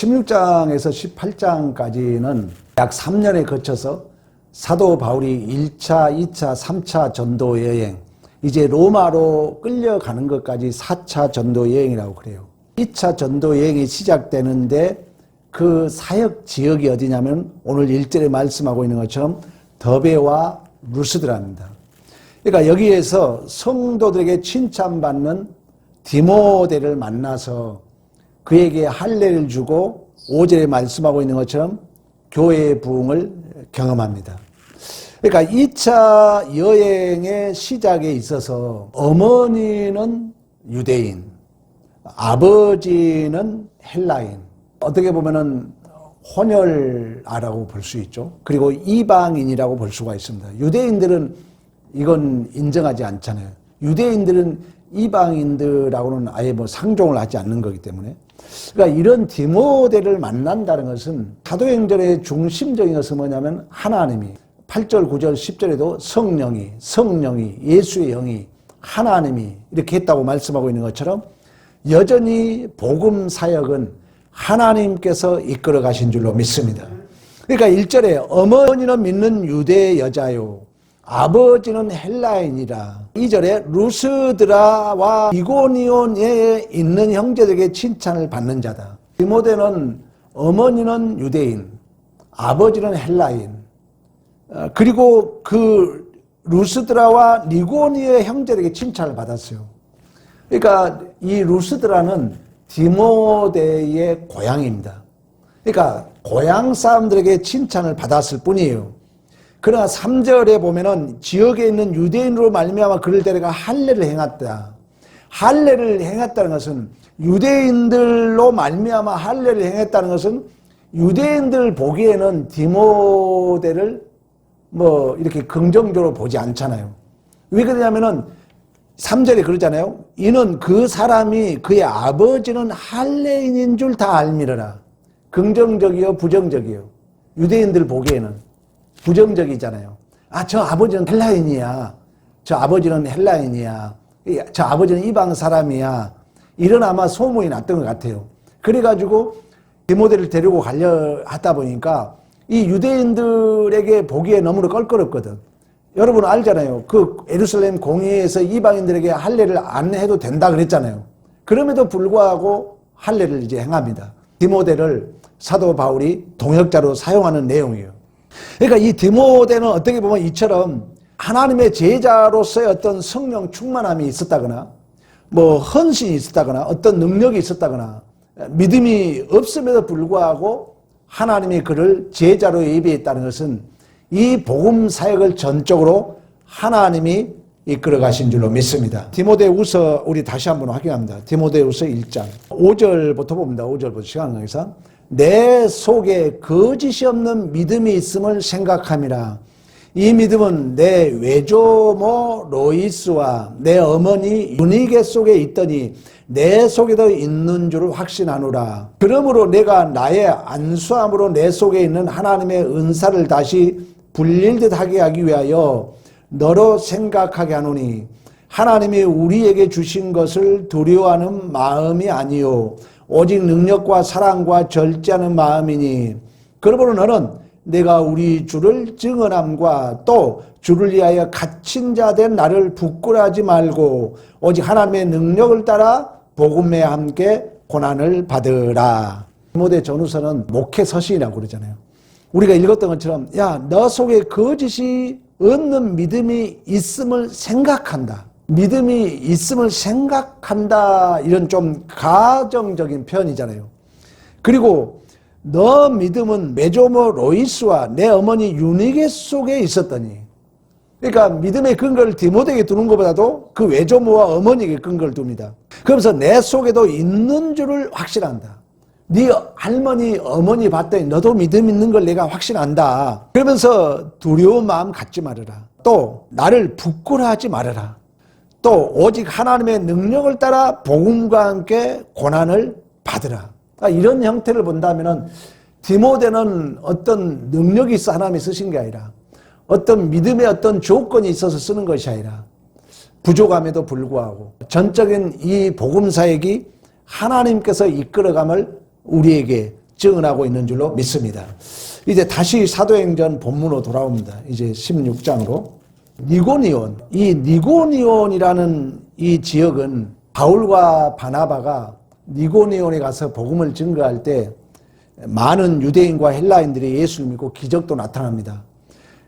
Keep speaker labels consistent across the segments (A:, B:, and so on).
A: 16장에서 18장까지는 약 3년에 거쳐서 사도 바울이 1차, 2차, 3차 전도 여행, 이제 로마로 끌려가는 것까지 4차 전도 여행이라고 그래요. 2차 전도 여행이 시작되는데 그 사역 지역이 어디냐면 오늘 1절에 말씀하고 있는 것처럼 더베와 루스드라입니다. 그러니까 여기에서 성도들에게 칭찬받는 디모데를 만나서 그에게 할례를 주고 5절에 말씀하고 있는 것처럼 교회의 부흥을 경험합니다. 그러니까 2차 여행의 시작에 있어서 어머니는 유대인, 아버지는 헬라인, 어떻게 보면은 혼혈아라고 볼 수 있죠. 그리고 이방인이라고 볼 수가 있습니다. 유대인들은 이건 인정하지 않잖아요. 유대인들은 이방인들하고는 아예 상종을 하지 않는 거기 때문에. 그러니까 이런 디모데를 만난다는 것은 사도행전의 중심적인 것은 뭐냐면 하나님이 8절, 9절, 10절에도 성령이 예수의 영이 하나님이 이렇게 했다고 말씀하고 있는 것처럼 여전히 복음 사역은 하나님께서 이끌어 가신 줄로 믿습니다. 그러니까 1절에 어머니는 믿는 유대 여자요 아버지는 헬라인이라. 2절에 루스드라와 이고니온에 있는 형제들에게 칭찬을 받는 자다. 디모데는 어머니는 유대인, 아버지는 헬라인, 그리고 그 루스드라와 니고니의 형제들에게 칭찬을 받았어요. 그러니까 이 루스드라는 디모데의 고향입니다. 그러니까 고향 사람들에게 칭찬을 받았을 뿐이에요. 그러나 3절에 보면은 지역에 있는 유대인으로 말미암아 그를 데려가 할례를 행했다. 할례를 행했다는 것은 유대인들로 말미암아 할례를 행했다는 것은 유대인들 보기에는 디모데를 이렇게 긍정적으로 보지 않잖아요. 왜 그러냐면은 3절에 그러잖아요. 이는 그 사람이 그의 아버지는 할례인인 줄 다 알미르라. 긍정적이요, 부정적이요. 유대인들 보기에는 부정적이잖아요. 저 아버지는 헬라인이야. 저 아버지는 헬라인이야. 저 아버지는 이방 사람이야. 이런 아마 소문이 났던 것 같아요. 그래가지고 디모데를 데리고 가려 하다 보니까 이 유대인들에게 보기에 너무나 껄끄럽거든. 여러분 알잖아요. 그 예루살렘 공회에서 이방인들에게 할례를 안 해도 된다 그랬잖아요. 그럼에도 불구하고 할례를 이제 행합니다. 디모데를 사도 바울이 동역자로 사용하는 내용이에요. 그러니까 이 디모데는 어떻게 보면 이처럼 하나님의 제자로서의 어떤 성령 충만함이 있었다거나 헌신이 있었다거나 어떤 능력이 있었다거나 믿음이 없음에도 불구하고 하나님이 그를 제자로 예비했다는 것은 이 복음 사역을 전적으로 하나님이 이끌어 가신 줄로 믿습니다. 디모데후서 우리 다시 한번 확인합니다. 디모데후서 1장 5절부터 봅니다. 5절부터 시간 관계상 내 속에 거짓이 없는 믿음이 있음을 생각함이라. 이 믿음은 내 외조모 로이스와 내 어머니 유니게 속에 있더니 내 속에도 있는 줄을 확신하노라. 그러므로 내가 나의 안수함으로 내 속에 있는 하나님의 은사를 다시 불릴듯 하게 하기 위하여 너로 생각하게 하노니 하나님이 우리에게 주신 것을 두려워하는 마음이 아니요 오직 능력과 사랑과 절제하는 마음이니 그러므로 너는 내가 우리 주를 증언함과 또 주를 위하여 갇힌 자 된 나를 부끄러워하지 말고 오직 하나님의 능력을 따라 복음에 함께 고난을 받으라. 디모데 전후서는 목회 서신이라고 그러잖아요. 우리가 읽었던 것처럼 너 속에 거짓이 없는 믿음이 있음을 생각한다. 믿음이 있음을 생각한다. 이런 좀 가정적인 표현이잖아요. 그리고 너 믿음은 메조모 로이스와 내 어머니 유니게 속에 있었더니, 그러니까 믿음의 근거를 디모데에게 두는 것보다도 그 외조모와 어머니에게 근거를 둡니다. 그러면서 내 속에도 있는 줄을 확신한다. 네 할머니 어머니 봤더니 너도 믿음 있는 걸 내가 확신한다. 그러면서 두려운 마음 갖지 말아라. 또 나를 부끄러워하지 말아라. 또 오직 하나님의 능력을 따라 복음과 함께 고난을 받으라. 이런 형태를 본다면 디모데는 어떤 능력이 있어 하나님이 쓰신 게 아니라 어떤 믿음의 어떤 조건이 있어서 쓰는 것이 아니라 부족함에도 불구하고 전적인 이 복음 사역이 하나님께서 이끌어감을 우리에게 증언하고 있는 줄로 믿습니다. 이제 다시 사도행전 본문으로 돌아옵니다. 이제 16장으로. 니고니온, 이 니고니온이라는 이 지역은 바울과 바나바가 니고니온에 가서 복음을 증거할 때 많은 유대인과 헬라인들이 예수를 믿고 기적도 나타납니다.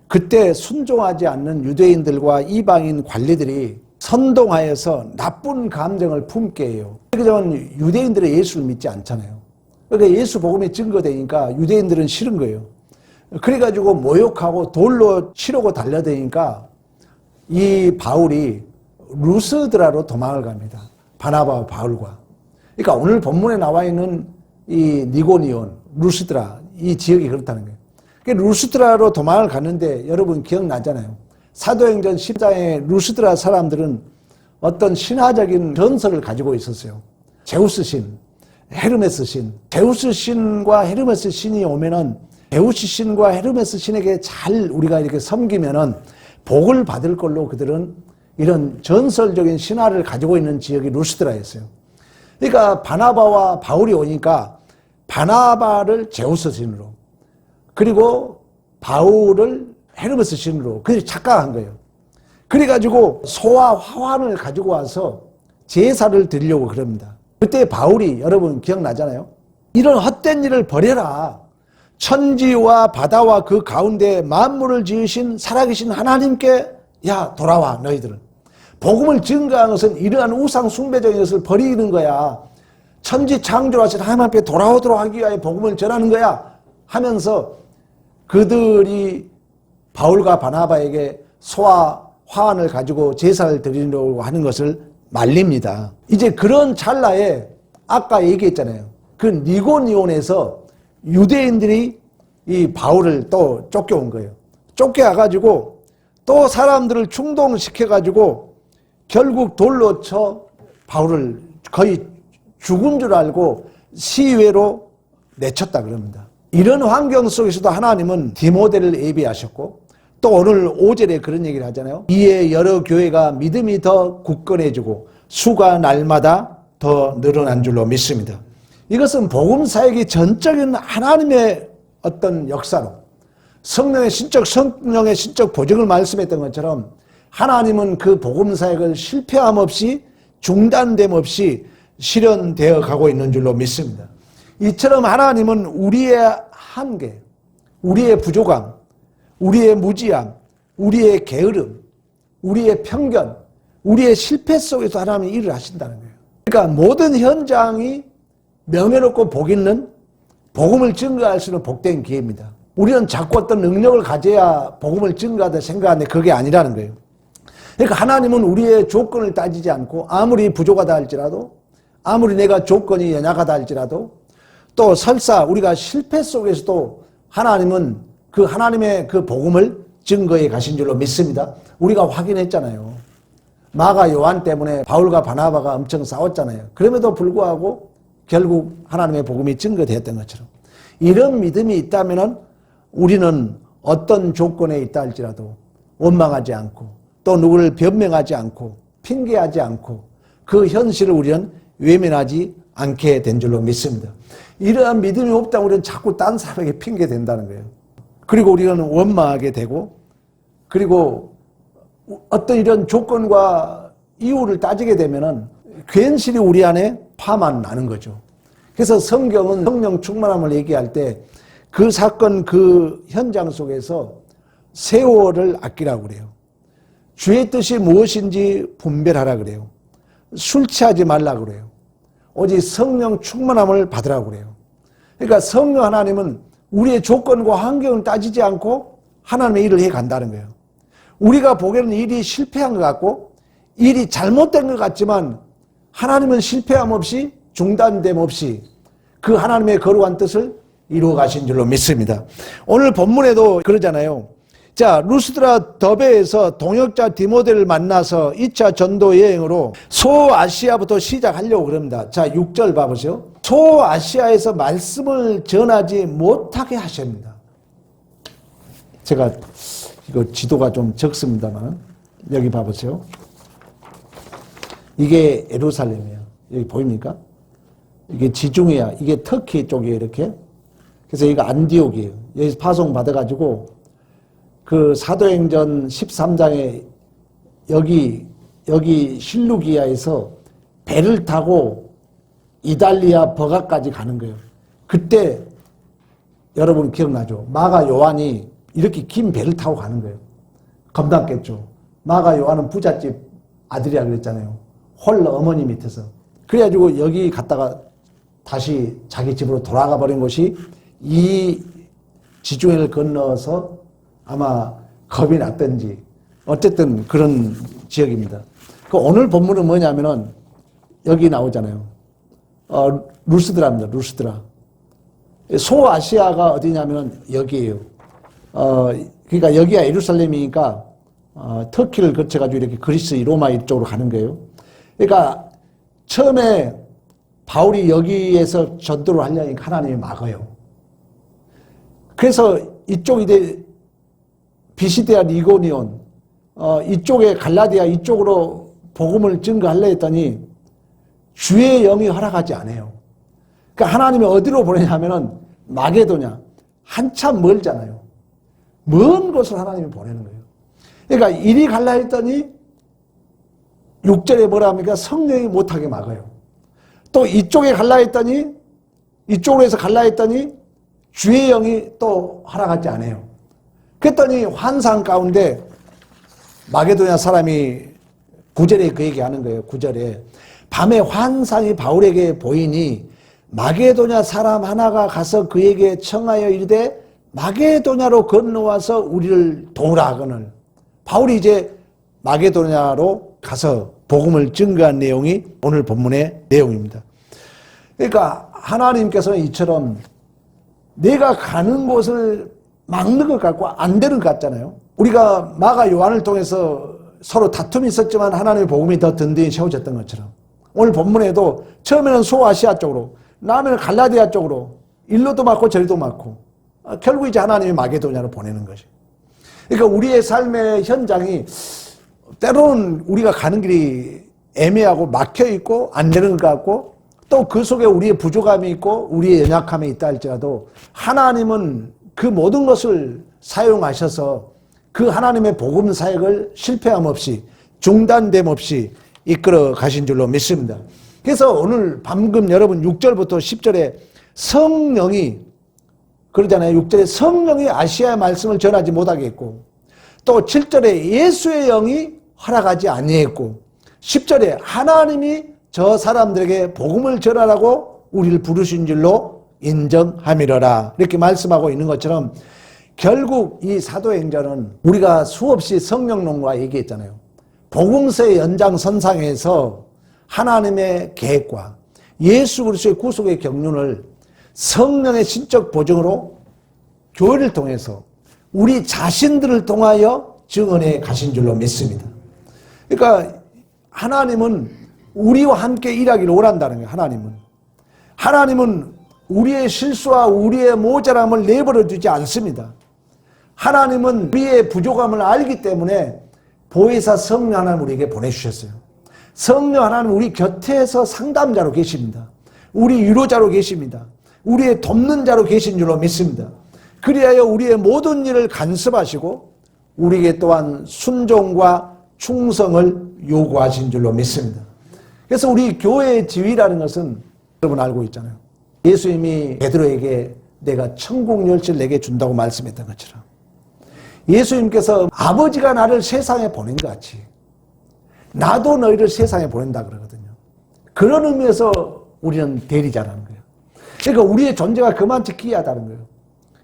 A: 그때 순종하지 않는 유대인들과 이방인 관리들이 선동하여서 나쁜 감정을 품게 해요. 그러면 유대인들은 예수를 믿지 않잖아요. 그러니까 예수 복음이 증거되니까 유대인들은 싫은 거예요. 그래가지고 모욕하고 돌로 치려고 달려대니까 이 바울이 루스드라로 도망을 갑니다. 바나바와 바울과. 그러니까 오늘 본문에 나와 있는 이 니고니온, 루스드라 이 지역이 그렇다는 거예요. 루스드라로 도망을 갔는데 여러분 기억나잖아요. 사도행전 10장에 루스드라 사람들은 어떤 신화적인 전설을 가지고 있었어요. 제우스 신, 헤르메스 신. 제우스 신과 헤르메스 신이 오면은 제우스 신과 헤르메스 신에게 잘 우리가 이렇게 섬기면은 복을 받을 걸로 그들은 이런 전설적인 신화를 가지고 있는 지역이 루스드라였어요. 그러니까 바나바와 바울이 오니까 바나바를 제우스 신으로 그리고 바울을 헤르메스 신으로 그들이 착각한 거예요. 그래가지고 소와 화환을 가지고 와서 제사를 드리려고 그럽니다. 그때 바울이 여러분 기억나잖아요. 이런 헛된 일을 버려라. 천지와 바다와 그 가운데 만물을 지으신 살아계신 하나님께 야 돌아와 너희들은. 복음을 증거하는 것은 이러한 우상 숭배적인 것을 버리는 거야. 천지 창조하신 하나님 앞에 돌아오도록 하기 위하여 복음을 전하는 거야 하면서 그들이 바울과 바나바에게 소와 화환을 가지고 제사를 드리려고 하는 것을 말립니다. 이제 그런 찰나에 아까 얘기했잖아요. 그 니고니온에서 유대인들이 이 바울을 또 쫓겨온 거예요. 쫓겨와가지고 또 사람들을 충동시켜가지고 결국 돌로 쳐 바울을 거의 죽은 줄 알고 시외로 내쳤다 그럽니다. 이런 환경 속에서도 하나님은 디모데를 예비하셨고 또 오늘 5절에 그런 얘기를 하잖아요. 이에 여러 교회가 믿음이 더 굳건해지고 수가 날마다 더 늘어난 줄로 믿습니다. 이것은 복음 사역이 전적인 하나님의 어떤 역사로 성령의 신적 보증을 말씀했던 것처럼 하나님은 그 복음 사역을 실패함 없이 중단됨 없이 실현되어 가고 있는 줄로 믿습니다. 이처럼 하나님은 우리의 한계, 우리의 부족함, 우리의 무지함, 우리의 게으름, 우리의 편견, 우리의 실패 속에서 하나님이 일을 하신다는 거예요. 그러니까 모든 현장이 명예롭고 복 있는 복음을 증거할 수 있는 복된 기회입니다. 우리는 자꾸 어떤 능력을 가져야 복음을 증거하다 생각하는데 그게 아니라는 거예요. 그러니까 하나님은 우리의 조건을 따지지 않고 아무리 부족하다 할지라도 아무리 내가 조건이 연약하다 할지라도 또 설사 우리가 실패 속에서도 하나님은 그 하나님의 그 복음을 증거해 가신 줄로 믿습니다. 우리가 확인했잖아요. 마가 요한 때문에 바울과 바나바가 엄청 싸웠잖아요. 그럼에도 불구하고 결국 하나님의 복음이 증거되었던 것처럼 이런 믿음이 있다면 우리는 어떤 조건에 있다 할지라도 원망하지 않고 또 누구를 변명하지 않고 핑계하지 않고 그 현실을 우리는 외면하지 않게 된 줄로 믿습니다. 이러한 믿음이 없다면 우리는 자꾸 딴 사람에게 핑계 된다는 거예요. 그리고 우리는 원망하게 되고 그리고 어떤 이런 조건과 이유를 따지게 되면은 괜시리 우리 안에 화만 나는 거죠. 그래서 성경은 성령 충만함을 얘기할 때 그 사건 그 현장 속에서 세월을 아끼라고 그래요. 주의 뜻이 무엇인지 분별하라 그래요. 술 취하지 말라고 그래요. 오직 성령 충만함을 받으라고 그래요. 그러니까 성령 하나님은 우리의 조건과 환경을 따지지 않고 하나님의 일을 해 간다는 거예요. 우리가 보기에는 일이 실패한 것 같고 일이 잘못된 것 같지만 하나님은 실패함 없이 중단됨 없이 그 하나님의 거룩한 뜻을 이루어 가신 줄로 믿습니다. 오늘 본문에도 그러잖아요. 자, 루스드라 더베에서 동역자 디모데를 만나서 2차 전도 여행으로 소아시아부터 시작하려고 그럽니다. 자, 6절 봐보세요. 소아시아에서 말씀을 전하지 못하게 하십니다. 제가 이거 지도가 좀 적습니다만 여기 봐보세요. 이게 예루살렘이에요. 여기 보입니까? 이게 지중해야. 이게 터키 쪽에 이렇게 그래서 이거 안디옥이에요. 여기서 파송 받아가지고 그 사도행전 13장에 여기 실루기아에서 배를 타고 이달리아 버가까지 가는 거예요. 그때 여러분 기억나죠? 마가 요한이 이렇게 긴 배를 타고 가는 거예요. 겁났겠죠. 마가 요한은 부잣집 아들이라 그랬잖아요. 홀로 어머니 밑에서. 그래가지고 여기 갔다가 다시 자기 집으로 돌아가 버린 것이 이 지중해를 건너서 아마 겁이 났던지 어쨌든 그런 지역입니다. 그 오늘 본문은 뭐냐면은 여기 나오잖아요. 루스드라입니다. 루스드라. 소아시아가 어디냐면은 여기에요. 그러니까 여기가 예루살렘이니까 터키를 거쳐가지고 이렇게 그리스, 로마 이쪽으로 가는 거예요. 그러니까 처음에 바울이 여기에서 전도를 하려니까 하나님이 막아요. 그래서 이쪽 이제 비시디아 리고니온, 이쪽에 갈라디아 이쪽으로 복음을 증거하려 했더니 주의 영이 허락하지 않아요. 그러니까 하나님이 어디로 보내냐면은 마게도냐, 한참 멀잖아요. 먼 곳을 하나님이 보내는 거예요. 그러니까 이리 갈라 했더니 6절에 뭐라 합니까? 성령이 못하게 막아요. 또 이쪽에 갈라 했더니 이쪽으로 해서 갈라 했더니 주의 영이 또 허락하지 않아요. 그랬더니 환상 가운데 마게도냐 사람이 9절에 그 얘기하는 거예요. 9절에 밤에 환상이 바울에게 보이니 마게도냐 사람 하나가 가서 그에게 청하여 이르되 마게도냐로 건너와서 우리를 도우라 하거늘. 바울이 이제 마게도냐로 가서 복음을 증거한 내용이 오늘 본문의 내용입니다. 그러니까 하나님께서는 이처럼 내가 가는 곳을 막는 것 같고 안 되는 것 같잖아요. 우리가 마가 요한을 통해서 서로 다툼이 있었지만 하나님의 복음이 더 든든히 세워졌던 것처럼 오늘 본문에도 처음에는 소아시아 쪽으로, 다음에는 갈라디아 쪽으로 일로도 맞고 저리도 맞고 결국 이제 하나님이 마게도냐로 보내는 것이. 그러니까 우리의 삶의 현장이 때로는 우리가 가는 길이 애매하고 막혀 있고 안 되는 것 같고 또 그 속에 우리의 부족함이 있고 우리의 연약함이 있다 할지라도 하나님은 그 모든 것을 사용하셔서 그 하나님의 복음 사역을 실패함 없이 중단됨 없이 이끌어 가신 줄로 믿습니다. 그래서 오늘 방금 여러분 6절부터 10절에 성령이 그러잖아요. 6절에 성령이 아시아의 말씀을 전하지 못하게 했고 또 7절에 예수의 영이 허락하지 아니했고 10절에 하나님이 저 사람들에게 복음을 전하라고 우리를 부르신 줄로 인정함이러라 이렇게 말씀하고 있는 것처럼 결국 이 사도행전은 우리가 수없이 성령론과 얘기했잖아요. 복음서의 연장선상에서 하나님의 계획과 예수 그리스도의 구속의 경륜을 성령의 신적 보증으로 교회를 통해서 우리 자신들을 통하여 증언해 가신 줄로 믿습니다. 그러니까 하나님은 우리와 함께 일하기를 원한다는 거예요. 하나님은 우리의 실수와 우리의 모자람을 내버려 두지 않습니다. 하나님은 우리의 부족함을 알기 때문에 보혜사 성령 하나님 우리에게 보내주셨어요. 성령 하나님 우리 곁에서 상담자로 계십니다. 우리 위로자로 계십니다. 우리의 돕는 자로 계신 줄로 믿습니다. 그리하여 우리의 모든 일을 간섭하시고 우리에게 또한 순종과 충성을 요구하신 줄로 믿습니다. 그래서 우리 교회의 지위라는 것은 여러분 알고 있잖아요. 예수님이 베드로에게 내가 천국 열쇠를 내게 준다고 말씀했던 것처럼 예수님께서 아버지가 나를 세상에 보낸 것 같이 나도 너희를 세상에 보낸다 그러거든요. 그런 의미에서 우리는 대리자라는 거예요. 그러니까 우리의 존재가 그만치 귀하다는 거예요.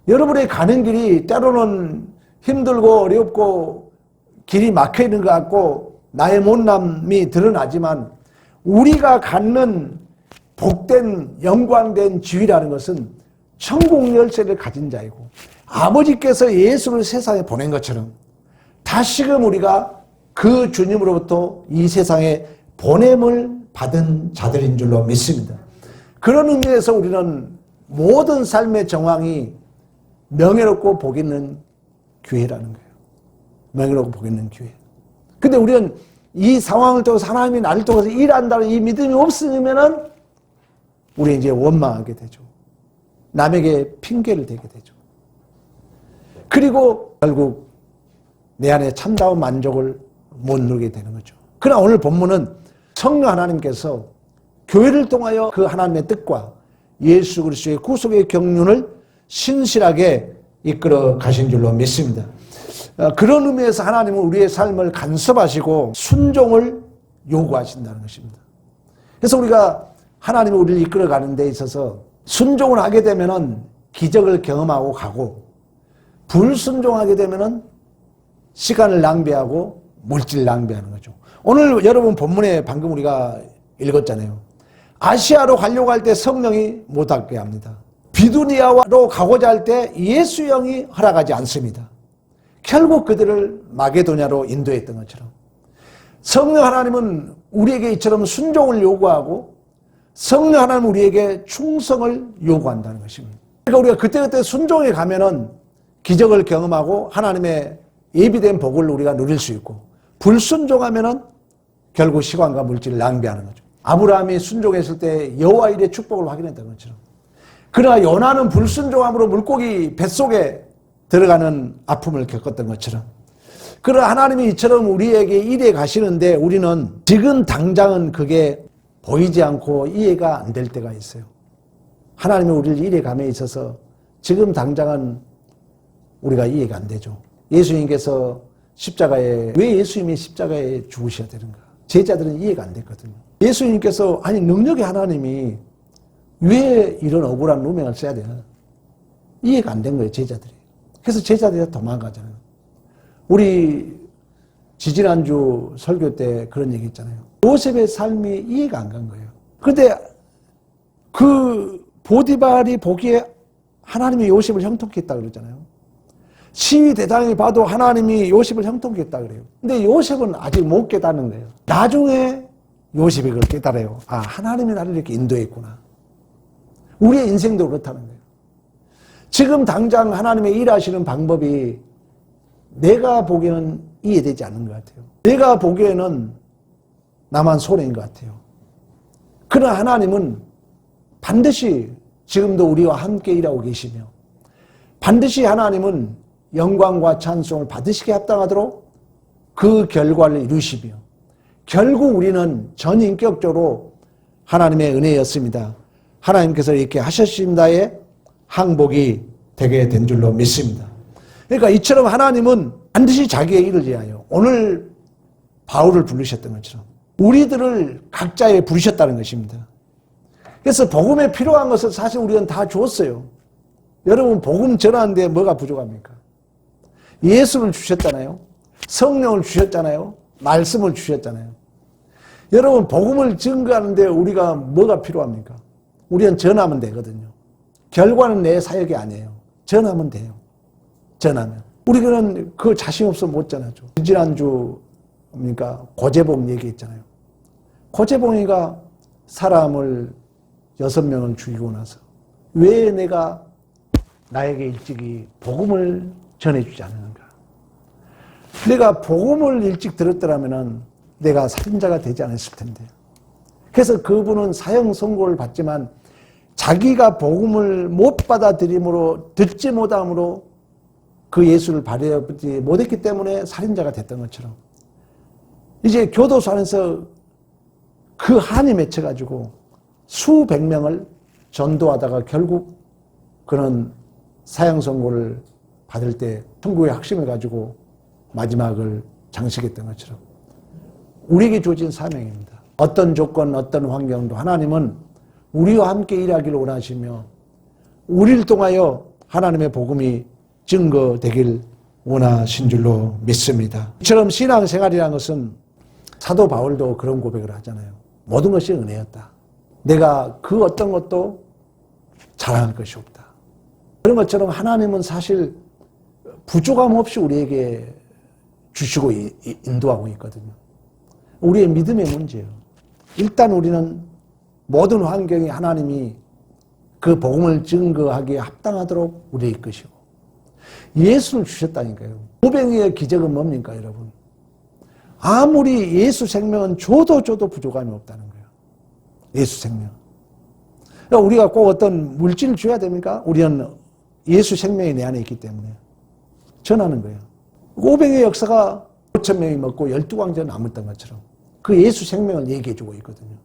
A: 여러분의 가는 길이 때로는 힘들고 어렵고 길이 막혀 있는 것 같고 나의 못남이 드러나지만 우리가 갖는 복된 영광된 지위라는 것은 천국 열쇠를 가진 자이고 아버지께서 예수를 세상에 보낸 것처럼 다시금 우리가 그 주님으로부터 이 세상에 보냄을 받은 자들인 줄로 믿습니다. 그런 의미에서 우리는 모든 삶의 정황이 명예롭고 복 있는 교회라는 거예요. 명예롭고 복 있는 교회. 근데 우리는 이 상황을 통해서 하나님이 나를 통해서 일한다는 이 믿음이 없으면은 우리 이제 원망하게 되죠. 남에게 핑계를 대게 되죠. 그리고 결국 내 안에 참다운 만족을 못 누리게 되는 거죠. 그러나 오늘 본문은 성령 하나님께서 교회를 통하여 그 하나님의 뜻과 예수 그리스도의 구속의 경륜을 신실하게 이끌어 가신 줄로 믿습니다. 그런 의미에서 하나님은 우리의 삶을 간섭하시고 순종을 요구하신다는 것입니다. 그래서 우리가 하나님이 우리를 이끌어 가는 데 있어서 순종을 하게 되면은 기적을 경험하고 가고, 불순종하게 되면은 시간을 낭비하고 물질 낭비하는 거죠. 오늘 여러분 본문에 방금 우리가 읽었잖아요. 아시아로 가려고 할 때 성령이 못하게 합니다. 비두니아로 가고자 할 때 예수 영이 허락하지 않습니다. 결국 그들을 마게도냐로 인도했던 것처럼 성령 하나님은 우리에게 이처럼 순종을 요구하고 성령 하나님은 우리에게 충성을 요구한다는 것입니다. 그러니까 우리가 그때그때 순종해 가면은 기적을 경험하고 하나님의 예비된 복을 우리가 누릴 수 있고, 불순종하면은 결국 시간과 물질을 낭비하는 거죠. 아브라함이 순종했을 때 여호와 일의 축복을 확인했던 것처럼, 그러나 요나는 불순종함으로 물고기 뱃속에 들어가는 아픔을 겪었던 것처럼, 그러나 하나님이 이처럼 우리에게 일해 가시는데 우리는 지금 당장은 그게 보이지 않고 이해가 안 될 때가 있어요. 하나님이 우리를 일해 감에 있어서 지금 당장은 우리가 이해가 안 되죠. 예수님께서 십자가에, 왜 예수님이 십자가에 죽으셔야 되는가? 제자들은 이해가 안 됐거든요. 예수님께서, 아니 능력의 하나님이 왜 이런 억울한 누명을 써야 되나? 이해가 안 된 거예요, 제자들이. 그래서 제자들이 도망가잖아요. 우리 지지난주 설교 때 그런 얘기 있잖아요. 요셉의 삶이 이해가 안 간 거예요. 그런데 그 보디발이 보기에 하나님이 요셉을 형통케 했다 그러잖아요. 시위 대장이 봐도 하나님이 요셉을 형통케 했다 그래요. 근데 요셉은 아직 못 깨닫는 거예요. 나중에 요셉이 그걸 깨달아요. 아, 하나님이 나를 이렇게 인도했구나. 우리의 인생도 그렇다는 거예요. 지금 당장 하나님의 일하시는 방법이 내가 보기에는 이해되지 않는 것 같아요. 내가 보기에는 나만 손해인 것 같아요. 그러나 하나님은 반드시 지금도 우리와 함께 일하고 계시며, 반드시 하나님은 영광과 찬송을 받으시게 합당하도록 그 결과를 이루시며, 결국 우리는 전인격적으로 하나님의 은혜였습니다. 하나님께서 이렇게 하셨습니다의 항복이 되게 된 줄로 믿습니다. 그러니까 이처럼 하나님은 반드시 자기의 일을 위하여, 오늘 바울을 부르셨던 것처럼 우리들을 각자에 부르셨다는 것입니다. 그래서 복음에 필요한 것을 사실 우리는 다 주었어요. 여러분 복음 전하는데 뭐가 부족합니까? 예수를 주셨잖아요. 성령을 주셨잖아요. 말씀을 주셨잖아요. 여러분 복음을 증거하는데 우리가 뭐가 필요합니까? 우리는 전하면 되거든요. 결과는 내 사역이 아니에요. 전하면 돼요. 전하면. 우리는 그 자신 없으면 못 전하죠. 지난주 그러니까 고재봉 얘기했잖아요. 고재봉이가 사람을 6명을 죽이고 나서 왜 내가 나에게 일찍이 복음을 전해주지 않는가? 내가 복음을 일찍 들었더라면 내가 살인자가 되지 않았을 텐데. 그래서 그분은 사형 선고를 받지만 자기가 복음을 못 받아들임으로, 듣지 못함으로 그 예수를 받아들이지 못했기 때문에 살인자가 됐던 것처럼, 이제 교도소 안에서 그 한이 맺혀가지고 수백 명을 전도하다가 결국 그는 사형 선고를 받을 때 천국의 확신을 가지고 마지막을 장식했던 것처럼 우리에게 주어진 사명입니다. 어떤 조건, 어떤 환경도 하나님은 우리와 함께 일하기를 원하시며 우리를 통하여 하나님의 복음이 증거되길 원하신 줄로 믿습니다. 이처럼 신앙생활이라는 것은 사도 바울도 그런 고백을 하잖아요. 모든 것이 은혜였다. 내가 그 어떤 것도 자랑할 것이 없다. 그런 것처럼 하나님은 사실 부족함 없이 우리에게 주시고 인도하고 있거든요. 우리의 믿음의 문제예요. 일단 우리는 모든 환경이 하나님이 그 복음을 증거하기에 합당하도록 우리를 이끄시고 예수를 주셨다니까요. 오병이의 기적은 뭡니까 여러분? 아무리 예수 생명은 줘도 부족함이 없다는 거예요. 예수 생명. 그러니까 우리가 꼭 어떤 물질을 줘야 됩니까? 우리는 예수 생명이 내 안에 있기 때문에 전하는 거예요. 500의 역사가 5,000명이 먹고 12광째는 남았던 것처럼 그 예수 생명을 얘기해 주고 있거든요.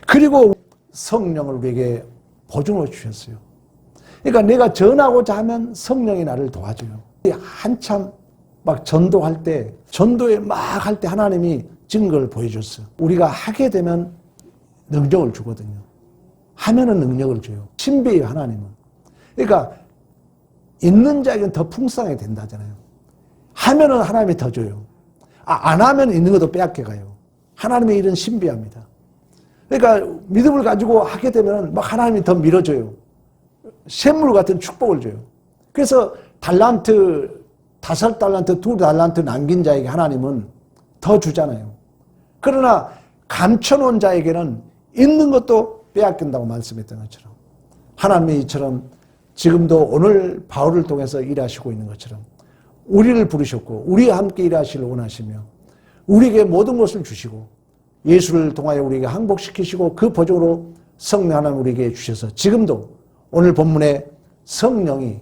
A: 그리고 성령을 우리에게 보증으로 주셨어요. 그러니까 내가 전하고자 하면 성령이 나를 도와줘요. 한참 막 전도할 때, 전도에 막 할 때 하나님이 증거를 보여줬어요. 우리가 하게 되면 능력을 주거든요. 하면은 능력을 줘요. 신비예요, 하나님은. 그러니까 있는 자에게는 더 풍성하게 된다잖아요. 하면은 하나님이 더 줘요. 안 하면 있는 것도 빼앗겨가요. 하나님의 일은 신비합니다. 그러니까 믿음을 가지고 하게 되면 막 하나님이 더 밀어줘요. 샘물 같은 축복을 줘요. 그래서 달란트, 5달란트, 2달란트 남긴 자에게 하나님은 더 주잖아요. 그러나 감춰놓은 자에게는 있는 것도 빼앗긴다고 말씀했던 것처럼 하나님이 이처럼 지금도 오늘 바울을 통해서 일하시고 있는 것처럼 우리를 부르셨고 우리와 함께 일하시길 원하시며 우리에게 모든 것을 주시고 예수를 통하여 우리에게 항복시키시고 그 보증으로 성령 하나님 우리에게 주셔서 지금도 오늘 본문에 성령이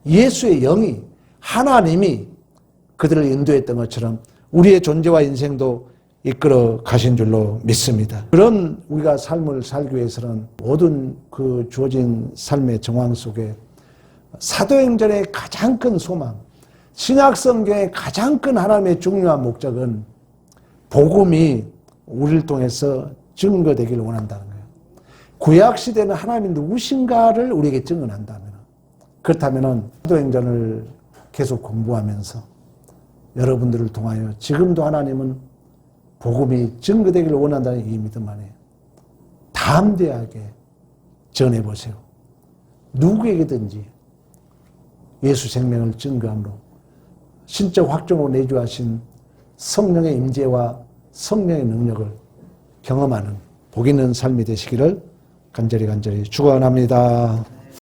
A: 예수의 영이 하나님이 그들을 인도했던 것처럼 우리의 존재와 인생도 이끌어 가신 줄로 믿습니다. 그런 우리가 삶을 살기 위해서는 모든 그 주어진 삶의 정황 속에 사도행전의 가장 큰 소망, 신약성경의 가장 큰 하나님의 중요한 목적은 복음이 우리를 통해서 증거되기를 원한다는 거예요. 구약시대는 하나님이 누구신가를 우리에게 증언한다면 그렇다면 사도행전을 계속 공부하면서 여러분들을 통하여 지금도 하나님은 복음이 증거되기를 원한다는 이 믿음 안에 담대하게 전해보세요. 누구에게든지 예수 생명을 증거함으로 신적 확정으로 내주하신 성령의 임재와 성령의 능력을 경험하는 복 있는 삶이 되시기를 간절히 축원합니다.